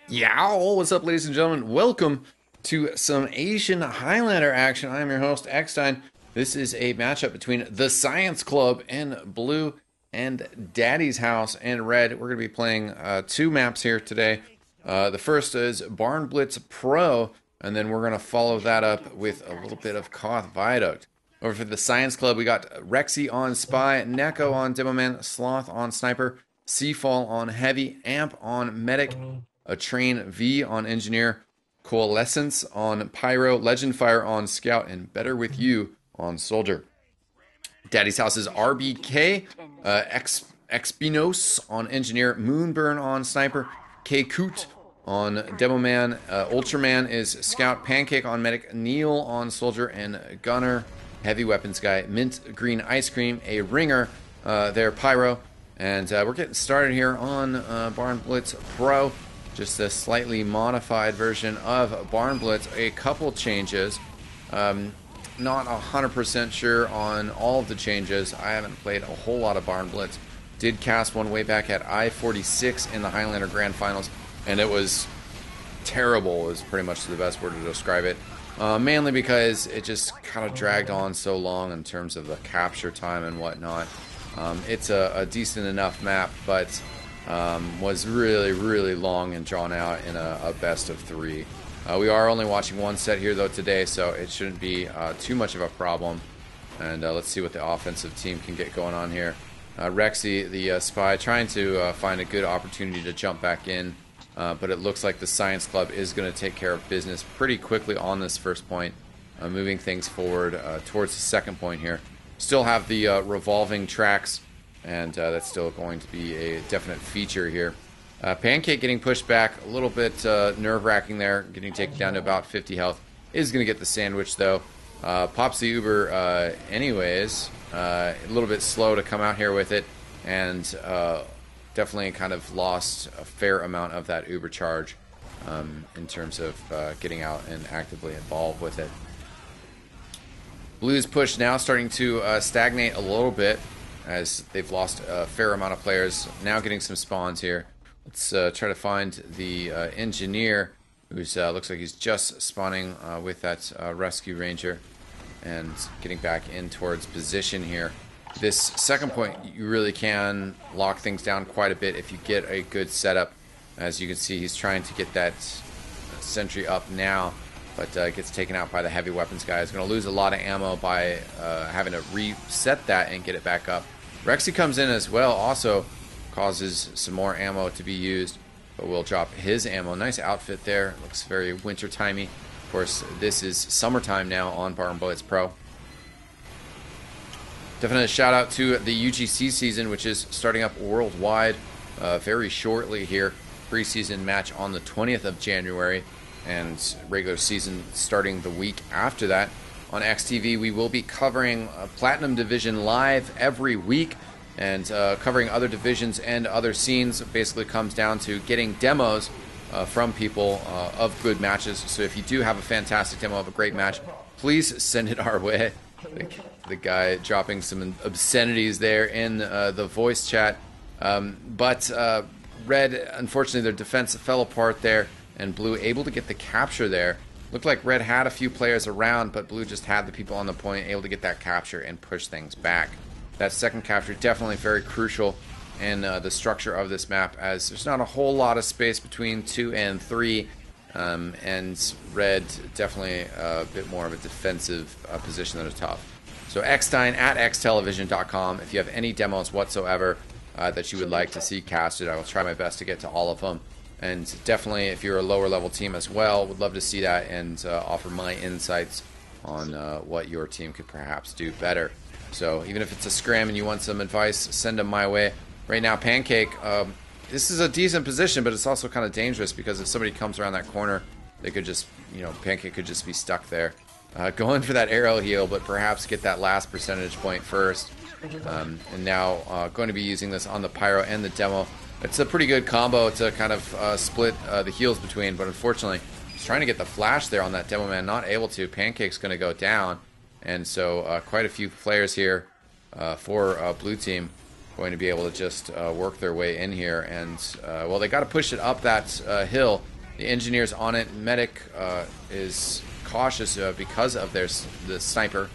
Yow! What's up, ladies and gentlemen? Welcome to some Asian Highlander action. I am your host, eXtv. This is a matchup between the Science Club in blue and Daddy's House in red. We're going to be playing two maps here today. The first is BarnBlitz Pro, and then we're going to follow that up with a little bit of Pro Viaduct. Over for the Science Club, we got Rexy on Spy, Neko on Demoman, Sloth on Sniper, Seafall on Heavy, Amp on Medic, a Train V on Engineer, Coalescence on Pyro, Legend Fire on Scout, and Better With You on Soldier. Daddy's House is RBK, Expinos on Engineer, Moonburn on Sniper, K-Koot on Demoman, Ultraman is Scout, Pancake on Medic, Neil on Soldier, and Gunner, Heavy Weapons Guy, Mint Green Ice Cream, a Ringer, there Pyro, and we're getting started here on BarnBlitz Pro. Just a slightly modified version of BarnBlitz. A couple changes. Not 100% sure on all of the changes. I haven't played a whole lot of BarnBlitz. Did cast one way back at I-46 in the Highlander Grand Finals, and it was terrible is pretty much the best word to describe it. Mainly because it just kind of dragged on so long in terms of the capture time and whatnot. It's a decent enough map, but was really long and drawn out in a best of three. We are only watching one set here though today, so it shouldn't be too much of a problem. And let's see what the offensive team can get going on here. Rexy, the Spy, trying to find a good opportunity to jump back in. But it looks like the Science Club is going to take care of business pretty quickly on this first point, moving things forward towards the second point here. Still have the revolving tracks, and that's still going to be a definite feature here. Pancake getting pushed back, a little bit nerve-wracking there, getting taken down to about 50 health. Is going to get the sandwich, though. Pops the Uber anyways. A little bit slow to come out here with it, and definitely kind of lost a fair amount of that Uber charge in terms of getting out and actively involved with it. Blue's push now starting to stagnate a little bit as they've lost a fair amount of players. Now getting some spawns here. Let's try to find the engineer, who's looks like he's just spawning with that rescue ranger and getting back in towards position here. This second point, you really can lock things down quite a bit if you get a good setup. As you can see, he's trying to get that sentry up now, but gets taken out by the heavy weapons guy. He's going to lose a lot of ammo by having to reset that and get it back up. Rexy comes in as well, also causes some more ammo to be used, but will drop his ammo. Nice outfit there, looks very winter-timey. Of course, this is summertime now on BarnBlitz Pro. Definitely a shout out to the UGC season, which is starting up worldwide very shortly here. Preseason match on the 20th of January, and regular season starting the week after that. On eXtv, we will be covering Platinum Division live every week, and covering other divisions and other scenes. It basically comes down to getting demos from people of good matches. So if you do have a fantastic demo of a great match, please send it our way. The guy dropping some obscenities there in the voice chat. But Red, unfortunately, their defense fell apart there, and Blue able to get the capture there. Looked like Red had a few players around, but Blue just had the people on the point, able to get that capture and push things back. That second capture definitely very crucial in the structure of this map, as there's not a whole lot of space between 2 and 3. And Red definitely a bit more of a defensive position than a tough. So eXtv at xtelevision.com. If you have any demos whatsoever that you would like to see casted, I will try my best to get to all of them. And definitely, if you're a lower level team as well, would love to see that and offer my insights on what your team could perhaps do better. So even if it's a scrim and you want some advice, send them my way. Right now, Pancake, this is a decent position, but it's also kind of dangerous because if somebody comes around that corner, they could just, Pancake could just be stuck there. Going for that arrow heal, but perhaps get that last percentage point first. And now going to be using this on the Pyro and the Demo. It's a pretty good combo to kind of split the heals between, but unfortunately, he's trying to get the flash there on that Demo Man, not able to. Pancake's going to go down, and so quite a few players here for Blue Team going to be able to just work their way in here. And, well, they got to push it up that hill. The engineer's on it. Medic is cautious because of the sniper.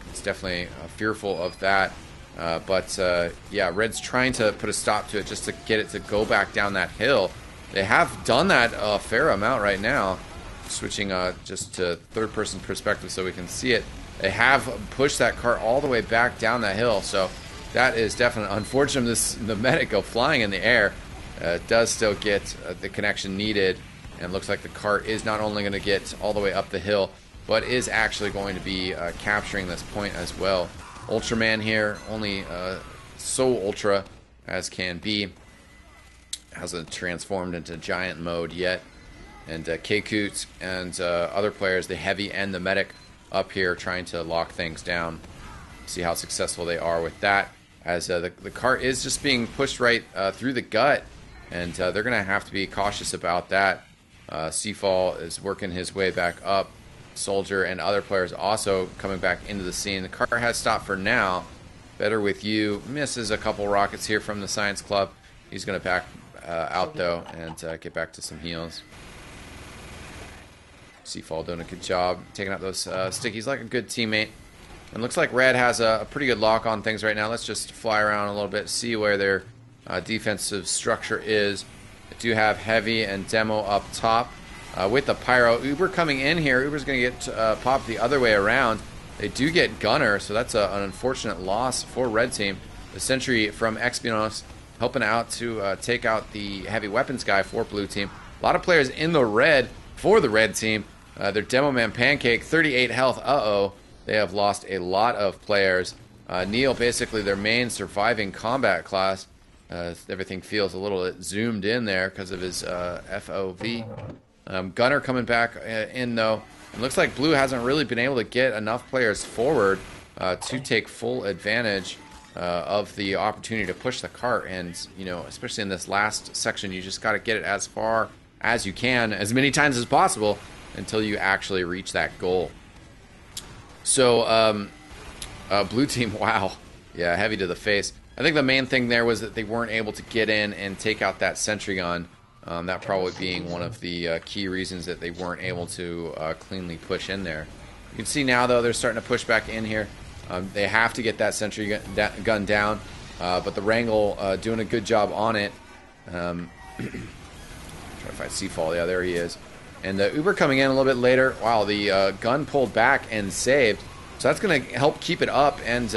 It's definitely fearful of that. But yeah, Red's trying to put a stop to it just to get it to go back down that hill. They have done that a fair amount right now. Switching just to third-person perspective so we can see it. They have pushed that car all the way back down that hill, so that is definitely unfortunate. The medic go flying in the air. Does still get the connection needed, and looks like the cart is not only going to get all the way up the hill, but is actually going to be capturing this point as well. Ultraman here, only so ultra as can be. Hasn't transformed into giant mode yet. And K-Coot and other players, the heavy and the medic, up here trying to lock things down. See how successful they are with that. As the cart is just being pushed right through the gut. And they're going to have to be cautious about that. Seafall is working his way back up. Soldier and other players also coming back into the scene. The car has stopped for now. Better with you. Misses a couple rockets here from the Science Club. He's going to back out though and get back to some heals. Seafall doing a good job taking out those stickies like a good teammate. And looks like Red has a pretty good lock on things right now. Let's just fly around a little bit, see where their defensive structure is. They do have Heavy and Demo up top with the Pyro. Uber coming in here. Uber's going to get popped the other way around. They do get Gunner, so that's an unfortunate loss for Red Team. The Sentry from Espionos helping out to take out the heavy weapons guy for Blue Team. A lot of players in the red for the Red Team. Their Demo Man Pancake, 38 health. Uh-oh. They have lost a lot of players. Neil, basically their main surviving combat class. Everything feels a little zoomed in there because of his FOV. Gunner coming back in, though. It looks like Blue hasn't really been able to get enough players forward to take full advantage of the opportunity to push the cart. And, you know, especially in this last section, you just got to get it as far as you can, as many times as possible, until you actually reach that goal. So, Blue Team, wow. Yeah, heavy to the face. I think the main thing there was that they weren't able to get in and take out that sentry gun. That probably being one of the key reasons that they weren't able to cleanly push in there. You can see now, though, they're starting to push back in here. They have to get that sentry gun down, but the Wrangle doing a good job on it. Trying to find Seafall. Yeah, there he is. And the Uber coming in a little bit later. Wow, the gun pulled back and saved. So that's going to help keep it up and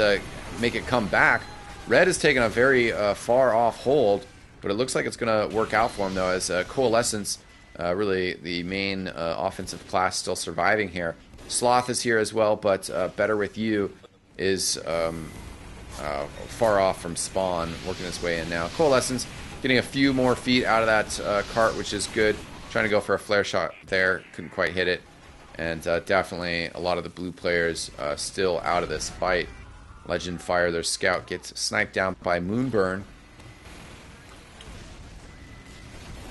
make it come back. Red is taking a very far off hold, but it looks like it's going to work out for him, though, as Coalescence, really the main offensive class, still surviving here. Sloth is here as well, but Better With You is far off from spawn, working his way in now. Coalescence getting a few more feet out of that cart, which is good. Trying to go for a flare shot there, couldn't quite hit it. And definitely a lot of the blue players still out of this fight. Legend Fire, their scout, gets sniped down by Moonburn.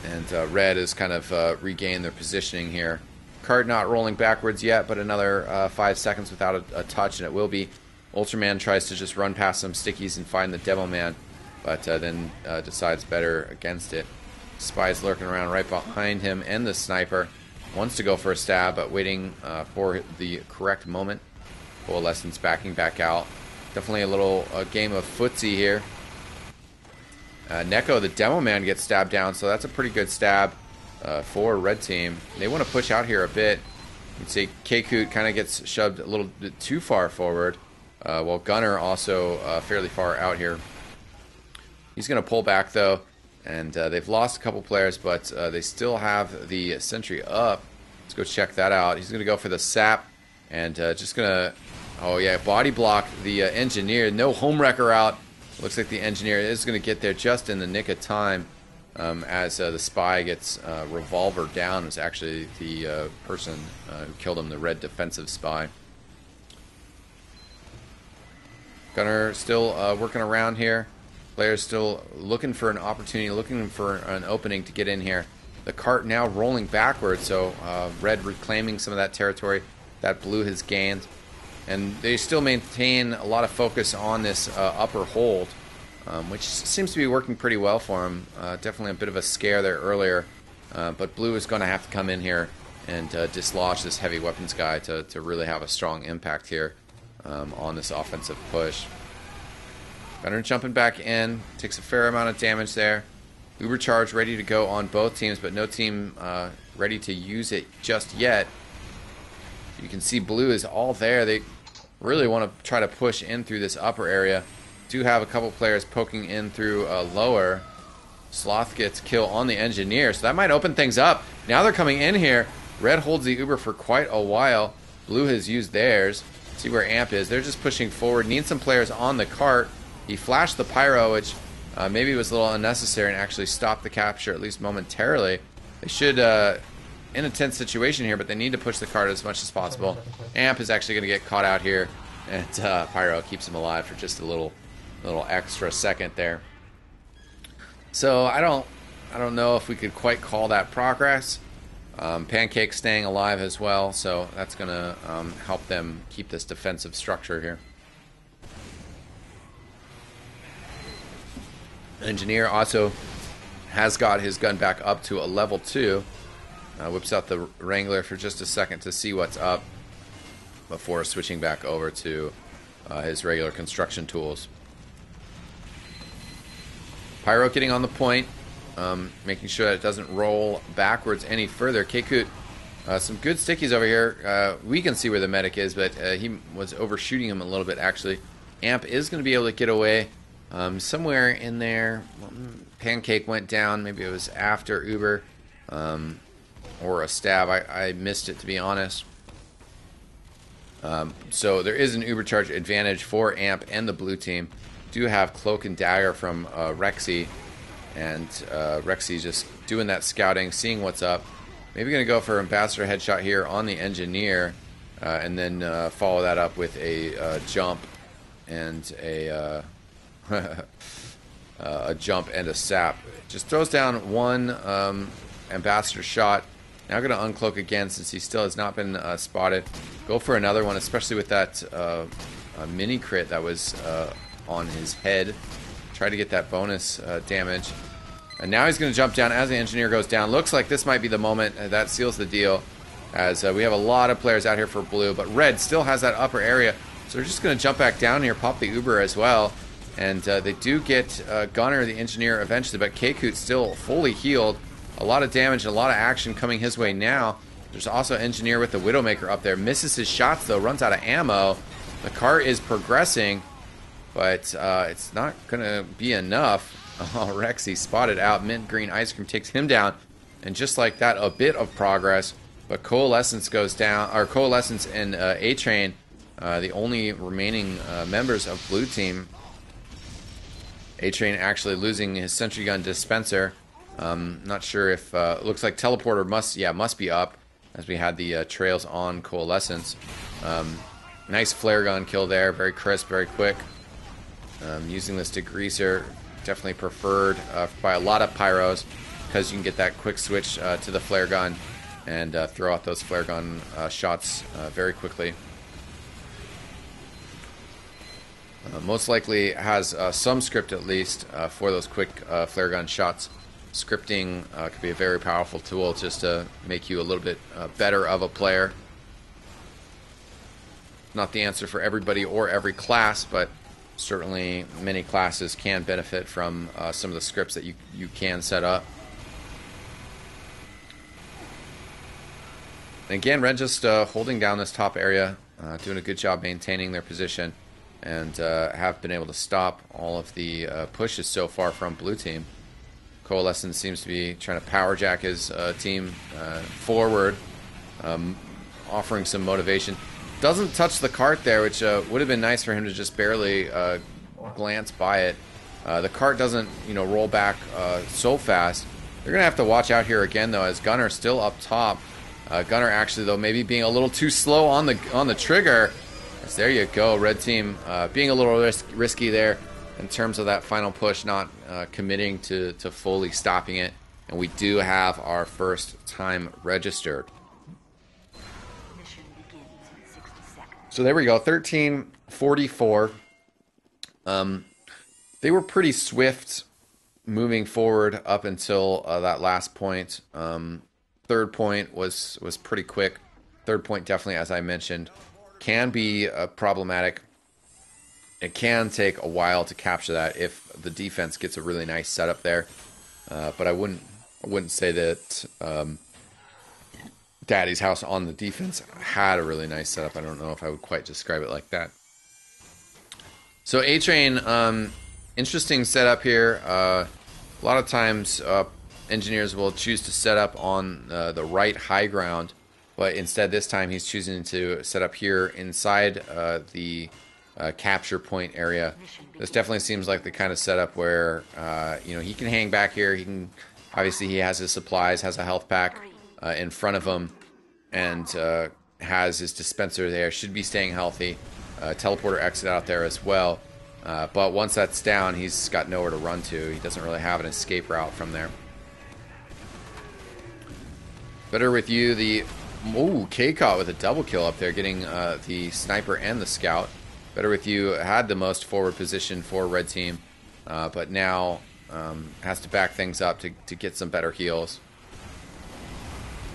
And Red has kind of regained their positioning here. Cart not rolling backwards yet, but another 5 seconds without a touch, and it will be. Ultraman tries to just run past some stickies and find the Devil Man, but then decides better against it. Spy's lurking around right behind him, and the Sniper wants to go for a stab, but waiting for the correct moment. Coalescence backing back out. Definitely a little game of footsie here. Neko, the Demo Man, gets stabbed down, so that's a pretty good stab for Red Team. They want to push out here a bit. You can see K-Coot kind of gets shoved a little bit too far forward, while Gunner also fairly far out here. He's going to pull back, though, and they've lost a couple players, but they still have the sentry up. Let's go check that out. He's going to go for the sap, and just going to, oh yeah, body block the engineer. No home wrecker out. Looks like the engineer is going to get there just in the nick of time, as the spy gets revolver down. It's actually the person who killed him, the red defensive spy. Gunner still working around here. Players still looking for an opportunity, looking for an opening to get in here. The cart now rolling backwards, so Red reclaiming some of that territory that Blue has gained. And they still maintain a lot of focus on this upper hold. which seems to be working pretty well for him. Definitely a bit of a scare there earlier, but Blue is going to have to come in here and dislodge this heavy weapons guy to really have a strong impact here on this offensive push. Gunner jumping back in, takes a fair amount of damage there. Uber charge ready to go on both teams, but no team ready to use it just yet. You can see Blue is all there. They really want to try to push in through this upper area. Do have a couple players poking in through lower. Sloth gets kill on the engineer, so that might open things up. Now they're coming in here. Red holds the Uber for quite a while. Blue has used theirs. See where Amp is. They're just pushing forward. Need some players on the cart. He flashed the pyro, which maybe was a little unnecessary, and actually stopped the capture, at least momentarily. They should, in a tense situation here, but they need to push the cart as much as possible. Amp is actually going to get caught out here, and pyro keeps him alive for just a little extra second there. So I don't know if we could quite call that progress. Pancake staying alive as well, so that's going to help them keep this defensive structure here. Engineer also has got his gun back up to a level 2. Whips out the Wrangler for just a second to see what's up before switching back over to his regular construction tools. Pyro getting on the point, making sure that it doesn't roll backwards any further. Kekut, some good stickies over here. We can see where the medic is, but he was overshooting him a little bit, actually. Amp is going to be able to get away. Somewhere in there, Pancake went down. Maybe it was after Uber or a stab. I missed it, to be honest. So there is an Uber charge advantage for Amp and the blue team. Do have Cloak and Dagger from Rexy, and Rexy's just doing that scouting, seeing what's up. Maybe going to go for Ambassador headshot here on the engineer, and then follow that up with a jump and a jump and a sap. Just throws down one Ambassador shot. Now going to uncloak again since he still has not been spotted. Go for another one, especially with that mini crit that was on his head. Try to get that bonus damage. And now he's going to jump down as the engineer goes down. Looks like this might be the moment that seals the deal, as we have a lot of players out here for blue, but red still has that upper area. So they're just going to jump back down here, pop the Uber as well. And they do get Gunner, the engineer, eventually, but Kekut's still fully healed. A lot of damage and a lot of action coming his way now. There's also engineer with the Widowmaker up there. Misses his shots, though. Runs out of ammo. The car is progressing, but it's not going to be enough. Oh, Rexy spotted out. Mint Green Ice Cream takes him down. And just like that, a bit of progress. But Coalescence goes down. Or Coalescence and A-Train, the only remaining members of blue team. A-Train actually losing his sentry gun dispenser. Not sure if looks like teleporter must be up, as we had the trails on Coalescence. Nice flare gun kill there, very crisp, very quick. Using this degreaser, definitely preferred by a lot of pyros, because you can get that quick switch to the flare gun and throw out those flare gun shots very quickly. Most likely has some script, at least, for those quick flare gun shots. Scripting could be a very powerful tool just to make you a little bit better of a player. Not the answer for everybody or every class, but certainly many classes can benefit from some of the scripts that you can set up. And again, Red just holding down this top area, doing a good job maintaining their position, and have been able to stop all of the pushes so far from blue team. Coalescence seems to be trying to power jack his team forward, offering some motivation. Doesn't touch the cart there, which would have been nice for him to just barely glance by it. The cart doesn't, roll back so fast. They're gonna have to watch out here again, though, as Gunner still up top. Gunner actually, though, maybe being a little too slow on the trigger. As there you go, red team being a little risky there in terms of that final push, not committing to fully stopping it. And we do have our first time registered. So there we go, 13:44. they were pretty swift moving forward up until that last point. Third point was pretty quick. Third point definitely, as I mentioned, can be problematic. It can take a while to capture that if the defense gets a really nice setup there. But I wouldn't say that Daddy's house on the defense had a really nice setup. I don't know if I would quite describe it like that. So A-Train, interesting setup here. A lot of times engineers will choose to set up on the right high ground, but instead this time he's choosing to set up here inside the capture point area. This definitely seems like the kind of setup where you know, he can hang back here. He can, obviously he has his supplies, has a health pack in front of him, and has his dispenser there. Should be staying healthy. Teleporter exit out there as well. But once that's down, he's got nowhere to run to. He doesn't really have an escape route from there. Better with you, the K-Caught with a double kill up there, getting the sniper and the scout. Better with you had the most forward position for red team, but now has to back things up to get some better heals.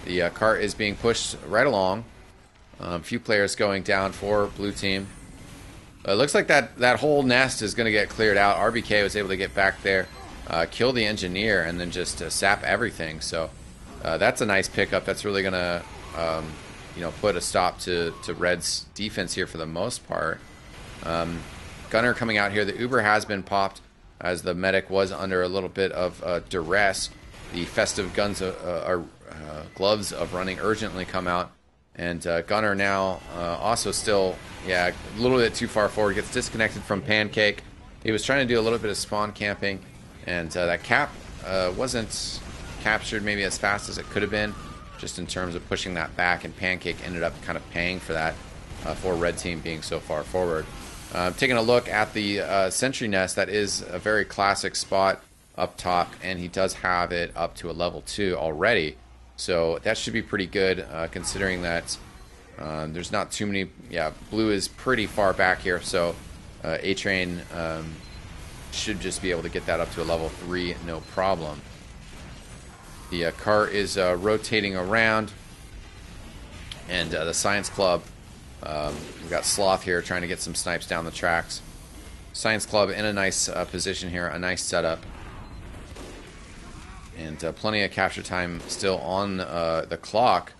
The cart is being pushed right along. A few players going down for blue team. It looks like that whole nest is going to get cleared out. RBK was able to get back there, kill the engineer, and then just sap everything. So that's a nice pickup. That's really going to you know, put a stop to Red's defense here for the most part. Gunner coming out here. The Uber has been popped as the medic was under a little bit of duress. The festive gloves of running urgently come out. And Gunner now also still, yeah, a little bit too far forward. Gets disconnected from Pancake. He was trying to do a little bit of spawn camping. And that cap wasn't captured maybe as fast as it could have been, just in terms of pushing that back. And Pancake ended up kind of paying for that for red team being so far forward. Taking a look at the sentry nest, that is a very classic spot up top, and he does have it up to a level 2 already. So that should be pretty good, considering that there's not too many. Yeah, blue is pretty far back here, so A-Train should just be able to get that up to a level 3, no problem. The car is rotating around, and the Science Club, we've got Sloth here trying to get some snipes down the tracks. Science Club in a nice position here, a nice setup. And plenty of capture time still on the clock.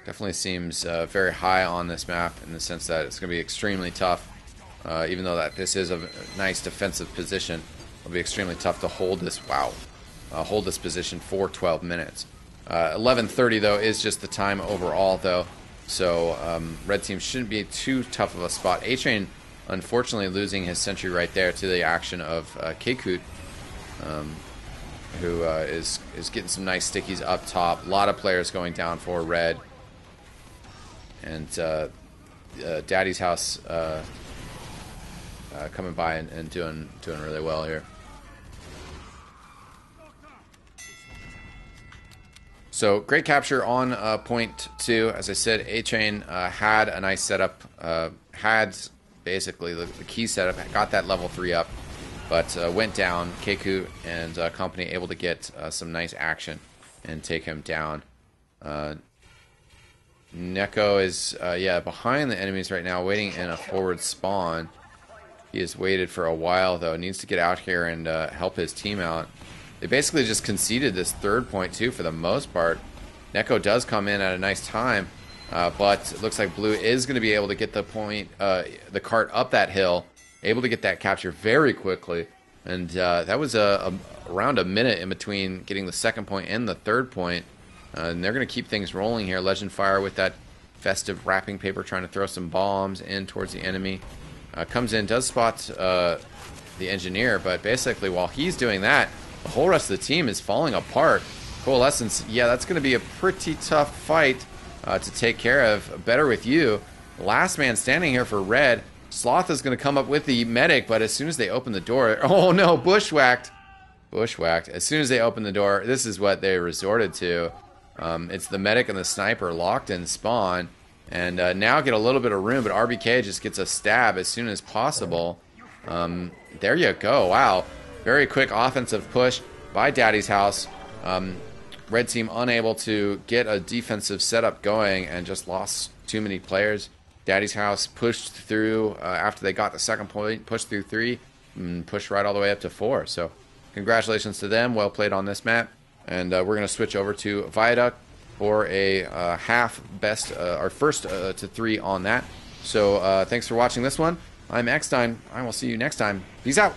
Definitely seems very high on this map, in the sense that it's going to be extremely tough. Even though that this is a nice defensive position, it'll be extremely tough to hold this. Wow, hold this position for 12 minutes. 11:30 though is just the time overall though, so red team shouldn't be too tough of a spot. A-Train unfortunately losing his sentry right there to the action of K-Coot. Who is getting some nice stickies up top. A lot of players going down for red. And Daddy's house coming by and doing really well here. So great capture on point 2. As I said, A-Train had a nice setup. Had basically the key setup. Got that level 3 up. But went down. Keku and company able to get some nice action and take him down. Neko is yeah, behind the enemies right now, waiting in a forward spawn. He has waited for a while though. Needs to get out here and help his team out. They basically just conceded this third point too for the most part. Neko does come in at a nice time, but it looks like blue is going to be able to get the point, the cart up that hill. Able to get that capture very quickly, and that was around a minute in between getting the second point and the third point. And they're going to keep things rolling here. Legend Fire with that festive wrapping paper, trying to throw some bombs in towards the enemy. Comes in, does spot the engineer, but basically while he's doing that, the whole rest of the team is falling apart. Coalescence, yeah, that's going to be a pretty tough fight to take care of. Better with you. Last man standing here for red. Sloth is going to come up with the medic, but as soon as they open the door... Oh no, bushwhacked. Bushwhacked. As soon as they open the door, this is what they resorted to. It's the medic and the sniper locked in spawn. And now get a little bit of room, but RBK just gets a stab as soon as possible. There you go. Wow. Very quick offensive push by Daddy's House. Red team unable to get a defensive setup going and just lost too many players. Daddy's House pushed through after they got the second point, pushed through 3, and pushed right all the way up to 4. So congratulations to them. Well played on this map. And we're going to switch over to Viaduct for a half best, our first to 3 on that. So thanks for watching this one. I'm eXtv. I will see you next time. Peace out.